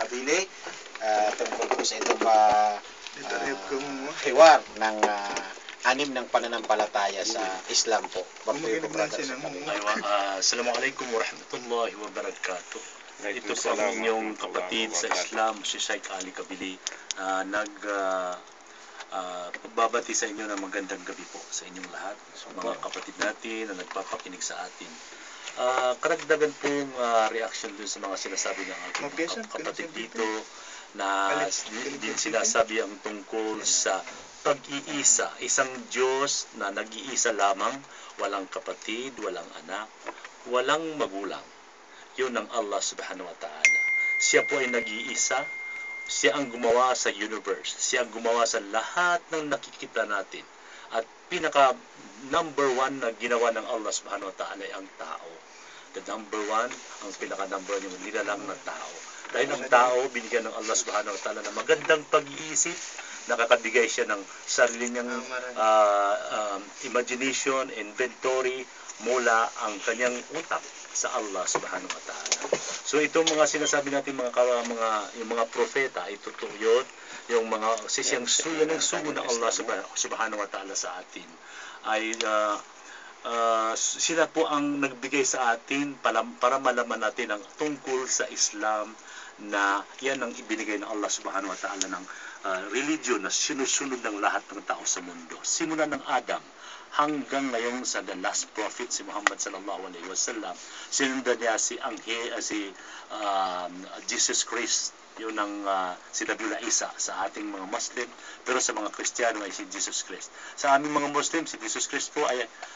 kabili tungkol po sa itong hiwar ng anim ng pananampalataya sa Islam po. Assalamualaikum warahmatullahi wabarakatuh. Ito po ang inyong kapatid sa Islam, si Sheikh Ali Kabili, pagbabati sa inyo ng magandang gabi po sa inyong lahat, mga kapatid natin na nagpapakinig sa atin. Karagdagan pong reaction dun sa mga sinasabi ng aking kapatid dito na din sinasabi ang tungkol sa pag-iisa, isang Diyos na nag-iisa lamang, walang kapatid, walang anak, walang magulang. Yun ang Allah subhanahu wa ta'ala. Siya po ay nag-iisa, siya ang gumawa sa universe, siya ang gumawa sa lahat ng nakikita natin. At pinaka number one na ginawa ng Allah subhanahu wa ta'ala ay ang tao. The number one, ang pinaka number one yung nilalang na tao. Dahil ang tao, binigyan ng Allah subhanahu wa ta'ala ng magandang pag-iisip, nakakabigay siya ng sarili niyang imagination, inventory, mula ang kanyang utak sa Allah subhanahu wa ta'ala. So itong mga sinasabi natin yung mga propeta ay totoo yun, yung mga siyang sugo ng Allah subhanahu wa ta'ala sa atin ay sila po ang nagbigay sa atin para malaman natin ang tungkol sa Islam, na yan ang ibinigay ng Allah subhanahu wa ta'ala ng religion na sinusunod ng lahat ng tao sa mundo. Simula ng Adam hanggang ngayon sa the last prophet, si Muhammad sallallahu alaihi wasallam, sinundan niya si Jesus Christ, yun ang sinabi na Isa sa ating mga Muslim, pero sa mga Kristiyano ay si Jesus Christ. Sa aming mga Muslim, si Jesus Christ po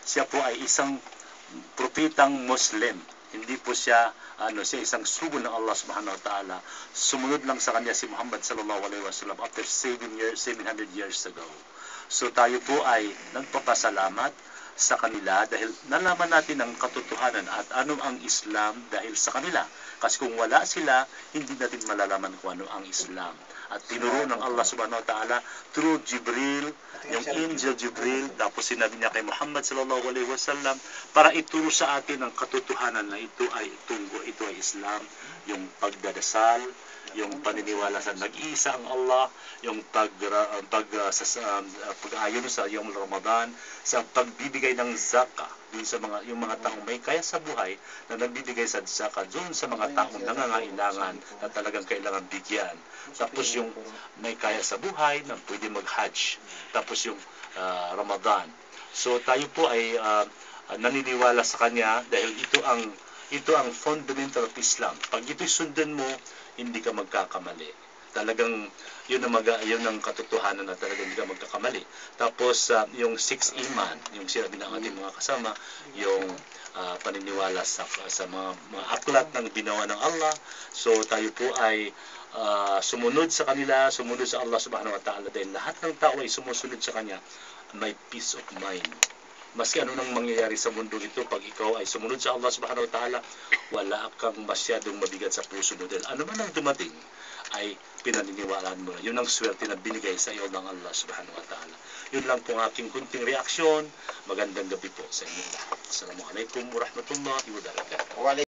siya po ay isang propetang Muslim. Hindi po siya siya isang sugo ng Allah subhanahu wa ta'ala. Sumunod lang sa kanya si Muhammad sallallahu alaihi wasallam after 700 years ago. So tayo po ay nagpapasalamat sa kanila dahil nalaman natin ang katotohanan at ano ang Islam dahil sa kanila. Kasi kung wala sila, hindi natin malalaman kung ano ang Islam. At tinuro ng Allah subhanahu wa ta'ala through Jibril, yung angel Jibril, tapos sinabi niya kay Muhammad sallallahu alaihi wasallam para ituro sa atin ang katotohanan na ito ay Islam, yung pagdadasal, yung paniniwala sa nag-iisa ang Allah, yung pag-ayon sa yung Ramadan, sa pagbibigay ng zakah dun sa yung mga taong may kaya sa buhay na nagbibigay sa zakah dun sa mga taong nangangailangan na talagang kailangan bigyan. Tapos yung may kaya sa buhay na pwede mag-hajj. Tapos yung Ramadan. So tayo po ay naniniwala sa kanya dahil ito ang fundamental of Islam. Pag ito'y sundan mo, hindi ka magkakamali. Talagang yun ang katotohanan na talagang hindi ka magkakamali. Tapos yung 6 iman, yung sinabi ng ating mga kasama, yung paniniwala sa mga aklat ng ginawa ng Allah. So tayo po ay sumunod sa kanila, sumunod sa Allah subhanahu wa ta'ala dahil lahat ng tao ay sumusunod sa kanya, may peace of mind. Maski ano nang mangyayari sa mundo ito, pag ikaw ay sumunod sa Allah subhanahu wa ta'ala, wala kang masyadong mabigat sa puso mo. Dahil ano man ang dumating, ay pinaniniwalaan mo. Yun ang swerte na binigay sa iyo ng Allah subhanahu wa ta'ala. Yun lang po ang aking kunting reaksyon. Magandang gabi po sa inyo lahat. Assalamualaikum warahmatullahi wabarakatuh.